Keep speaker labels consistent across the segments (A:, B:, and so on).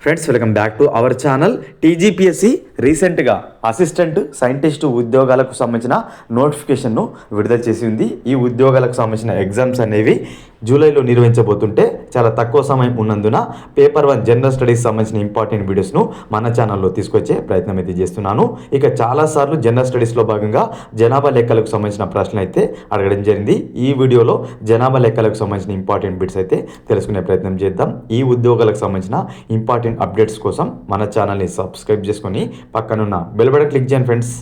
A: Friends welcome back to our channel. TGPSC రీసెంట్గా assistant scientist ఉద్యోగాలకు సంబంధించిన నోటిఫికేషన్ను విడుదల చేసి ఉంది. ఈ ఉద్యోగాలకు సంబంధించిన ఎగ్జామ్స్ అనేవి జూలైలో నిర్వహించబోతుంటే చాలా తక్కువ సమయం ఉన్నందున పేపర్ 1 జనరల్ స్టడీస్ సంబంధించిన ఇంపార్టెంట్ వీడియోస్ను మన ఛానల్లో తీసుకొచ్చే ప్రయత్నం అయితే చేస్తున్నాను. ఇక చాలాసార్లు జనరల్ స్టడీస్లో భాగంగా జనాభా లెక్కలకు సంబంధించిన ప్రశ్నలు అయితే అడగడం జరిగింది. ఈ వీడియోలో జనాభా లెక్కలకు సంబంధించిన ఇంపార్టెంట్ బిట్స్ అయితే తెలుసుకునే ప్రయత్నం చేద్దాం. ఈ ఉద్యోగాలకు సంబంధించిన ఇంపార్టెంట్ అప్డేట్స్ కోసం మన ఛానల్ని సబ్స్క్రైబ్ చేసుకొని పక్కనున్న బెల్ బటన్ క్లిక్ చేయండి ఫ్రెండ్స్.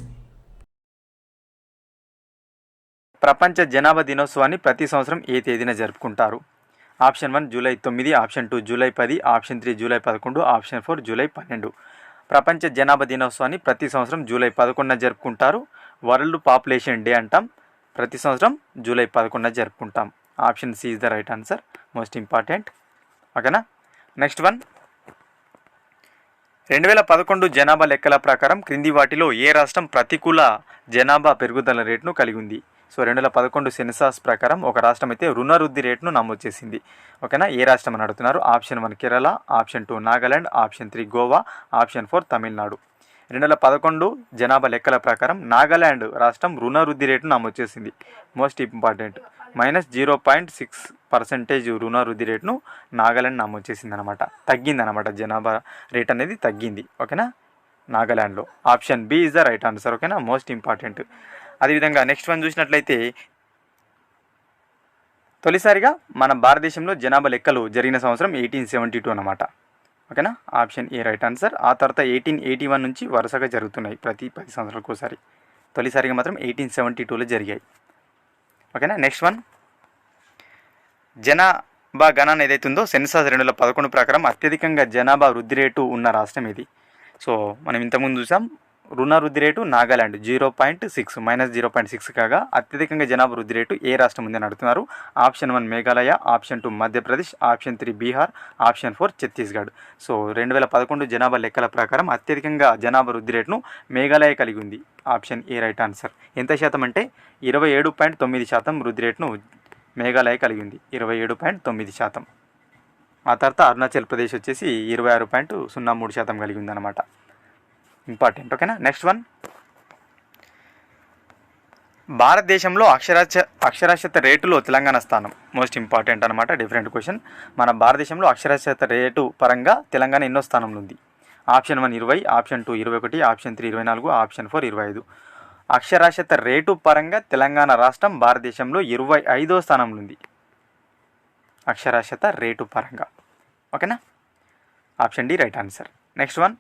B: ప్రపంచ జనాభా దినోత్సవాన్ని ప్రతి సంవత్సరం ఏ తేదీన జరుపుకుంటారు? Option 1 July 9, option 2 July 10, option 3 July 11, option 4 July 12. ప్రపంచ జనాభా దినోత్సవాన్ని ప్రతి సంవత్సరం జూలై 11న జరుపుకుంటారు. వరల్డ్ పాపులేషన్ డే అంటాం. ప్రతి సంవత్సరం జూలై 11న జరుపుకుంటాం. Option C is the right answer, most important. ఓకేనా. నెక్స్ట్ వన్, 2011 జనాభా లెక్కల ప్రకారం క్రింది వాటిలో ఏ రాష్ట్రం ప్రతికూల జనాభా పెరుగుదల రేటును కలిగి ఉంది? సో 2011 సెన్సాస్ ప్రకారం ఒక రాష్ట్రం అయితే రుణవృద్ధి రేటును నమోదు చేసింది. ఓకేనా. ఏ రాష్ట్రం అని అడుగుతున్నారు? Option 1 Kerala, option 2 Nagaland, option 3 Goa, option 4 Tamil Nadu. 2011 జనాభా లెక్కల ప్రకారం నాగాలాండ్ రాష్ట్రం రుణవృద్ధి రేటును నమోదు చేసింది. మోస్ట్ ఇంపార్టెంట్, -0.6% రుణవృద్ధి రేటును నాగాలాండ్ నమోదు చేసింది అనమాట. తగ్గిందనమాట, జనాభా రేట్ అనేది తగ్గింది. ఓకేనా, నాగాలాండ్లో. Option B is the right answer. ఓకేనా, మోస్ట్ ఇంపార్టెంట్. అదేవిధంగా నెక్స్ట్ వన్ చూసినట్లయితే, తొలిసారిగా మన భారతదేశంలో జనాభా లెక్కలు జరిగిన సంవత్సరం 1872 అనమాట. ఓకేనా, ఆప్షన్ ఏ రైట్ ఆన్సర్. ఆ తర్వాత 1881 నుంచి వరుసగా జరుగుతున్నాయి, ప్రతి 10 సంవత్సరాలకు ఒకసారి. తొలిసారిగా మాత్రం 1872లో జరిగాయి. ఓకేనా. నెక్స్ట్ వన్, జనాభా గణన ఏదైతే ఉందో సెన్సాస్ 2011 ప్రకారం అత్యధికంగా జనాభా వృద్ధి రేటు ఉన్న రాష్ట్రం ఇది. సో మనం ఇంతకుముందు చూసాం, రుణ వృద్ధి రేటు నాగాలాండ్ 0.6 -0.6 కాగా అత్యధికంగా జనాభా వృద్ధి రేటు ఏ రాష్ట్రం ఉందని అడుగుతున్నారు? Option 1 Meghalaya, option 2 Madhya Pradesh, option 3 Bihar, option 4 Chhattisgarh. So 2011 జనాభా లెక్కల ప్రకారం అత్యధికంగా జనాభా వృద్ధి రేటును మేఘాలయ కలిగి ఉంది. Option A right answer. ఎంత శాతం అంటే 27.9% వృద్ధి రేటును మేఘాలయ కలిగి ఉంది, 27.9%. ఆ తర్వాత అరుణాచల్ ప్రదేశ్ వచ్చేసి 26.03% కలిగి ఉందన్నమాట. ఇంపార్టెంట్. ఓకేనా. నెక్స్ట్ వన్, భారతదేశంలో అక్షరాస్యత రేటులో తెలంగాణ స్థానం. మోస్ట్ ఇంపార్టెంట్ అనమాట, డిఫరెంట్ క్వశ్చన్. మన భారతదేశంలో అక్షరాస్యత రేటు పరంగా తెలంగాణ ఎన్నో స్థానంలో ఉంది? Option 1 20, option 2 21, option 3 24, option 4 25. అక్షరాస్యత రేటు పరంగా తెలంగాణ రాష్ట్రం భారతదేశంలో 25వ స్థానంలో ఉంది, అక్షరాస్యత రేటు పరంగా. ఓకేనా, option D right answer. Next one,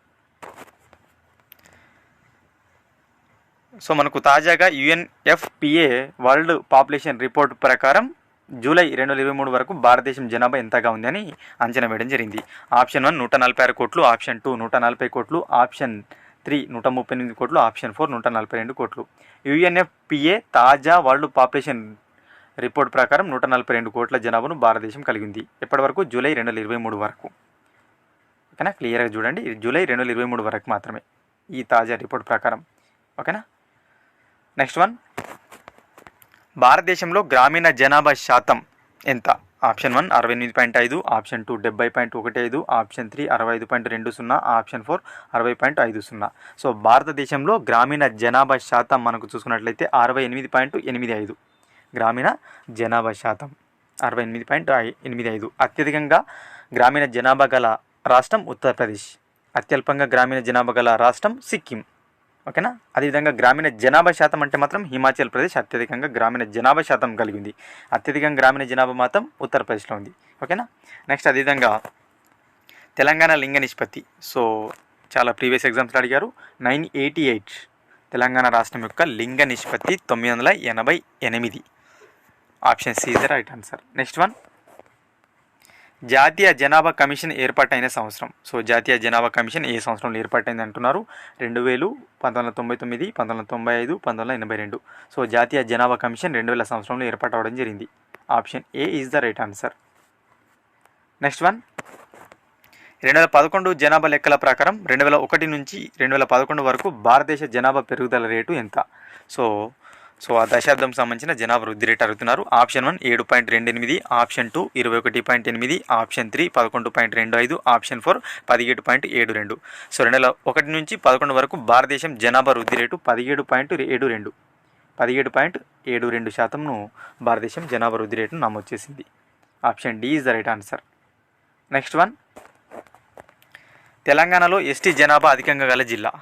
B: so మనకు తాజాగా UNFPA వరల్డ్ పాపులేషన్ రిపోర్ట్ ప్రకారం జూలై 2023 వరకు భారతదేశం జనాభా ఎంతగా ఉంది అని అంచనా వేయడం జరిగింది. ఆప్షన్ 1 146 కోట్లు, ఆప్షన్ 2 140 కోట్లు, ఆప్షన్ 3 138 కోట్లు, ఆప్షన్ 4 142 కోట్లు. UNFPA తాజా వరల్డ్ పాపులేషన్ రిపోర్ట్ ప్రకారం 142 కోట్ల జనాభాను భారతదేశం కలిగి ఉంది. ఎప్పటి వరకు? జూలై 2023 వరకు. ఓకేనా, క్లియర్గా చూడండి, జూలై 2023 వరకు మాత్రమే ఈ తాజా రిపోర్ట్ ప్రకారం. ఓకేనా. నెక్స్ట్ వన్, భారతదేశంలో గ్రామీణ జనాభా శాతం ఎంత? Option 1 68.5, option 2 70.15, option 3 65.20, option 4 60.50. So భారతదేశంలో గ్రామీణ జనాభా శాతం మనకు చూసుకున్నట్లయితే 68.85. గ్రామీణ జనాభా శాతం 68.85. అత్యధికంగా గ్రామీణ జనాభా గల రాష్ట్రం ఉత్తరప్రదేశ్, అత్యల్పంగా గ్రామీణ జనాభా గల రాష్ట్రం సిక్కిం. ఓకేనా. అదేవిధంగా గ్రామీణ జనాభా శాతం అంటే మాత్రం హిమాచల్ ప్రదేశ్ అత్యధికంగా గ్రామీణ జనాభా శాతం కలిగి ఉంది. అత్యధికంగా గ్రామీణ జనాభా మాత్రం ఉత్తరప్రదేశ్లో ఉంది. ఓకేనా. నెక్స్ట్, అదేవిధంగా తెలంగాణ లింగ నిష్పత్తి. సో చాలా ప్రీవియస్ ఎగ్జామ్స్లో అడిగారు. 988 తెలంగాణ రాష్ట్రం యొక్క లింగ నిష్పత్తి 988. Option C is the right answer. Next one, జాతీయ జనాభా కమిషన్ ఏర్పాటైన సంవత్సరం. సో జాతీయ జనాభా కమిషన్ ఏ సంవత్సరంలో ఏర్పాటైంది అంటున్నారు? 2000, 1999, 1995, 1982. సో జాతీయ జనాభా కమిషన్ 2000 సంవత్సరంలో ఏర్పాటవడం జరిగింది. Option A is the right answer. Next one, 2011 జనాభా లెక్కల ప్రకారం 2001 నుంచి 2011 వరకు భారతదేశ జనాభా పెరుగుదల రేటు ఎంత? సో సో ఆ దశాబ్దం సంబంధించిన జనాభా వృద్ధి రేటు అడుగుతున్నారు. Option 1 7.28, option 2 21.8, option 3 11.25, option 4 17.72. So 2001 నుంచి 11 వరకు భారతదేశం జనాభా వృద్ధి రేటు 17.72. 17.72% భారతదేశం జనాభా వృద్ధి రేటును నమోదు చేసింది. Option D is the right answer. Next one, తెలంగాణలో ఎస్టీ జనాభా అధికంగా గల జిల్లా.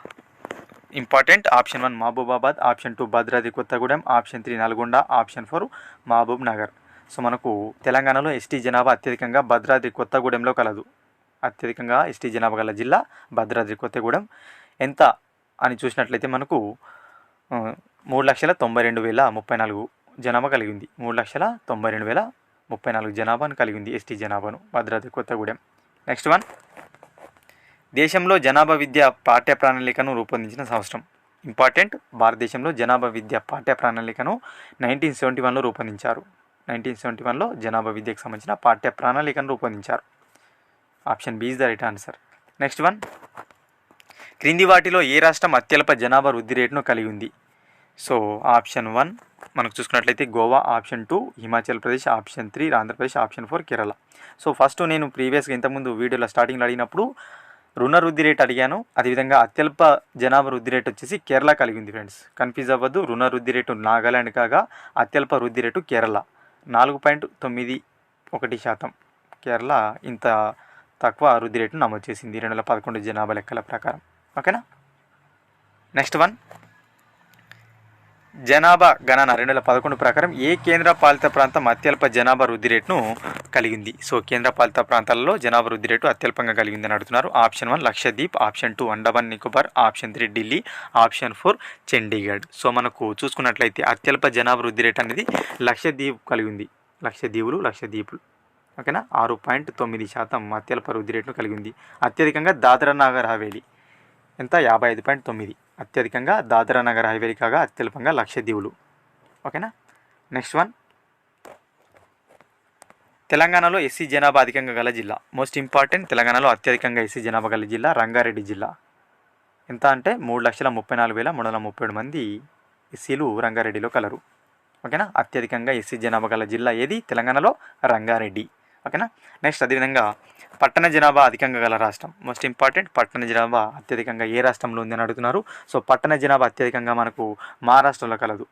B: Important. Option 1 Mahabubabad, option 2 Bhadradri Kothagudem, option 3 Nalgonda, option 4 Mahabub Nagar. So మనకు తెలంగాణలో ఎస్టీ జనాభా అత్యధికంగా భద్రాద్రి కొత్తగూడెంలో కలదు. అత్యధికంగా ఎస్టీ జనాభా గల జిల్లా భద్రాద్రి కొత్తగూడెం. ఎంత అని చూసినట్లయితే మనకు 3,92,034 జనాభా కలిగి ఉంది. 3,92,034 జనాభాను కలిగి ఉంది ఎస్టీ జనాభాను భద్రాద్రి కొత్తగూడెం. నెక్స్ట్ వన్, దేశంలో జనాభా విద్య పాఠ్య ప్రణాళికను రూపొందించిన సంవత్సరం. ఇంపార్టెంట్. భారతదేశంలో జనాభా విద్య పాఠ్య ప్రణాళికను 1971లో రూపొందించారు. 1971లో జనాభా విద్యకు సంబంధించిన పాఠ్య ప్రణాళికను రూపొందించారు. Option B is the right answer. Next one, క్రింది వాటిలో ఏ రాష్ట్రం అత్యల్ప జనాభా వృద్ధి రేటును కలిగి ఉంది? సో ఆప్షన్ 1 మనకు చూసుకున్నట్లయితే Goa, option 2 Himachal Pradesh, option 3 Andhra Pradesh, option 4 Kerala. So first నేను ప్రీవియస్గా ఇంతకుముందు వీడియోలో స్టార్టింగ్లో అడిగినప్పుడు రుణ వృద్ధి రేట్ అడిగాను. అదేవిధంగా అత్యల్ప జనాభా వృద్ధి రేట్ వచ్చేసి కేరళ కలిగి ఉంది ఫ్రెండ్స్. కన్ఫ్యూజ్ అవ్వద్దు. రుణ వృద్ధి రేటు నాగాలాండ్ కాగా అత్యల్ప వృద్ధి రేటు కేరళ 4.91%. కేరళ ఇంత తక్కువ వృద్ధి రేటును నమోదు చేసింది 2011 జనాభా లెక్కల ప్రకారం. ఓకేనా. నెక్స్ట్ వన్, జనాభా గణన 2011 ప్రకారం ఏ కేంద్ర పాలిత ప్రాంతం అత్యల్ప జనాభా వృద్ధి రేటును కలిగింది? సో కేంద్ర పాలిత ప్రాంతాలలో జనాభా వృద్ధి రేటు అత్యల్పంగా కలిగింది అని అడుగుతున్నారు. Option 1 Lakshadweep, option 2 Andaman Nicobar, option 3 Delhi, option 4 Chandigarh. So మనకు చూసుకున్నట్లయితే అత్యల్ప జనాభా వృద్ధి రేటు అనేది లక్షద్వీప్ కలిగి ఉంది. లక్షద్వీపులు ఓకేనా. 6.9% అత్యల్ప వృద్ధి రేటును కలిగి ఉంది. అత్యధికంగా దాద్రా నగర్ హవేలీ ఎంత 55.9. అత్యధికంగా దాద్రా నగర్ హవేలీ కాగా అత్యల్పంగా లక్షద్వీపులు. ఓకేనా. నెక్స్ట్ వన్, తెలంగాణలో ఎస్సీ జనాభా అధికంగా గల జిల్లా. Most important. తెలంగాణలో అత్యధికంగా ఎస్సీ జనాభా గల జిల్లా రంగారెడ్డి జిల్లా. ఎంత అంటే 3,34,337 మంది ఎస్సీలు రంగారెడ్డిలో కలరు. ఓకేనా. అత్యధికంగా ఎస్సీ జనాభా గల జిల్లా ఏది? తెలంగాణలో రంగారెడ్డి. ఓకేనా. నెక్స్ట్, అదేవిధంగా పట్టణ జనాభా అధికంగా గల రాష్ట్రం. Most important. పట్టణ జనాభా అత్యధికంగా ఏ రాష్ట్రంలో ఉందని అడుగుతున్నారు. సో పట్టణ జనాభా అత్యధికంగా మనకు మహారాష్ట్రలో కలదు.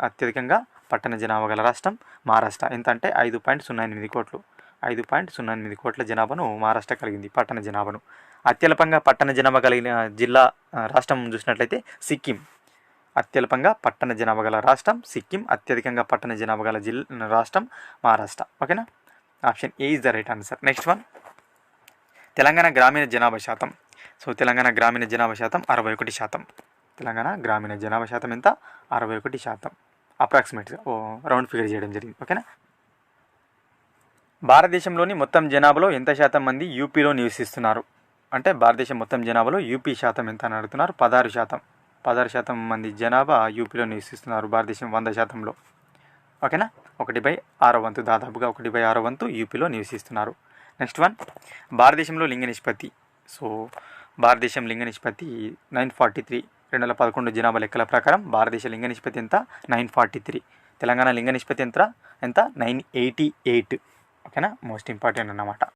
B: అత్యధికంగా పట్టణ జనాభా గల రాష్ట్రం మహారాష్ట్ర. ఎంత అంటే 5.08 కోట్లు. 5.08 కోట్ల జనాభాను మహారాష్ట్ర కలిగింది, పట్టణ జనాభాను. అత్యల్పంగా పట్టణ జనాభా కలిగిన జిల్లా రాష్ట్రం చూసినట్లయితే సిక్కిం. అత్యల్పంగా పట్టణ జనాభా గల రాష్ట్రం సిక్కిం. అత్యధికంగా పట్టణ జనాభా గల రాష్ట్రం మహారాష్ట్ర. ఓకేనా. Option A is the right answer. Next one, Telangana గ్రామీణ జనాభా శాతం. సో తెలంగాణ గ్రామీణ జనాభా శాతం 61%. తెలంగాణ గ్రామీణ జనాభా శాతం ఎంత? 61%. అప్రాక్సిమేట్గా రౌండ్ ఫిగర్ చేయడం జరిగింది. ఓకేనా. భారతదేశంలోని మొత్తం జనాభాలో ఎంత శాతం మంది యూపీలో నివసిస్తున్నారు? అంటే భారతదేశం మొత్తం జనాభాలో యూపీ శాతం ఎంత అని అడుగుతున్నారు. 16%. 16% మంది జనాభా యూపీలో నివసిస్తున్నారు భారతదేశం 100%లో. ఓకేనా. 1/6 వంతు, దాదాపుగా 1/6 వంతు యూపీలో నివసిస్తున్నారు. నెక్స్ట్ వన్, భారతదేశంలో లింగ నిష్పత్తి. సో భారతదేశం లింగ నిష్పత్తి 943. 2011 జనాభా లెక్కల ప్రకారం భారతదేశ లింగ నిష్పత్తి ఎంత? 943. తెలంగాణ లింగ నిష్పత్తి ఎంత? 988. ఓకేనా. మోస్ట్ ఇంపార్టెంట్ అన్నమాట.